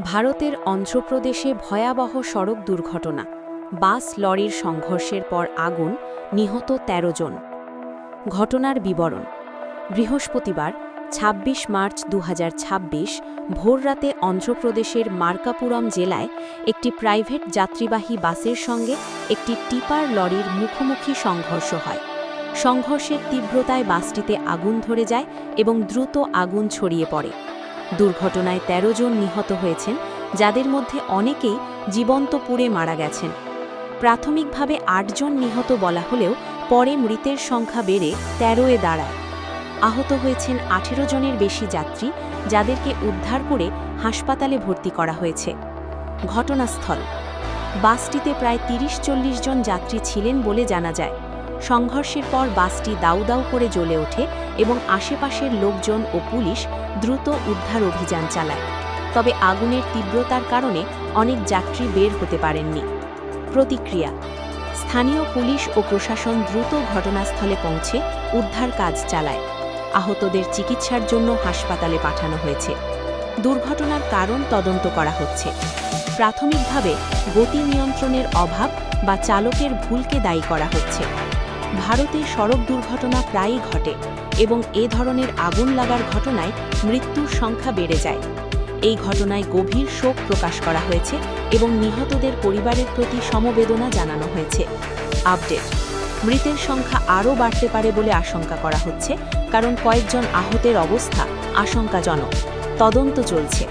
ভারতের অন্ধ্রপ্রদেশে ভয়াবহ সড়ক দুর্ঘটনা, বাস লরির সংঘর্ষের পর আগুন, নিহত ১৩ জন। ঘটনার বিবরণ। বৃহস্পতিবার ২৬ মার্চ ২০২৬ ভোররাতে অন্ধ্রপ্রদেশের মার্কাপুরম জেলায় একটি প্রাইভেট যাত্রীবাহী বাসের সঙ্গে একটি টিপার লরির মুখোমুখি সংঘর্ষ হয়। সংঘর্ষের তীব্রতায় বাসটিতে আগুন ধরে যায় এবং দ্রুত আগুন ছড়িয়ে পড়ে। দুর্ঘটনায় ১৩ জন নিহত হয়েছেন, যাদের মধ্যে অনেকেই জীবন্ত পুড়ে মারা গেছেন। প্রাথমিকভাবে ৮ জন নিহত বলা হলেও পরে মৃতের সংখ্যা বেড়ে ১৩-এ দাঁড়ায়। আহত হয়েছেন ১৮ জনের বেশি যাত্রী, যাদেরকে উদ্ধার করে হাসপাতালে ভর্তি করা হয়েছে। ঘটনাস্থল। বাসটিতে প্রায় ৩০-৪০ জন যাত্রী ছিলেন বলে জানা যায়। সংঘর্ষের পর বাসটি দাউ দাউ করে জ্বলে ওঠে এবং আশেপাশের লোকজন ও পুলিশ দ্রুত উদ্ধার অভিযান চালায়। তবে আগুনের তীব্রতার কারণে অনেক যাত্রী বের হতে পারেননি। প্রতিক্রিয়া। স্থানীয় পুলিশ ও প্রশাসন দ্রুত ঘটনাস্থলে পৌঁছে উদ্ধার কাজ চালায়। আহতদের চিকিৎসার জন্য হাসপাতালে পাঠানো হয়েছে। দুর্ঘটনার কারণ তদন্ত করা হচ্ছে। প্রাথমিকভাবে গতি নিয়ন্ত্রণের অভাব বা চালকের ভুলকে দায়ী করা হচ্ছে। ভারতে সড়ক দুর্ঘটনা প্রায়ই ঘটে এবং এ ধরনের আগুন লাগার ঘটনায় মৃত্যুর সংখ্যা বেড়ে যায়। এই ঘটনায় গভীর শোক প্রকাশ করা হয়েছে এবং নিহতদের পরিবারের প্রতি সমবেদনা জানানো হয়েছে। আপডেট। মৃতের সংখ্যা আরও বাড়তে পারে বলে আশঙ্কা করা হচ্ছে, কারণ কয়েকজন আহতের অবস্থা আশঙ্কাজনক। তদন্ত চলছে।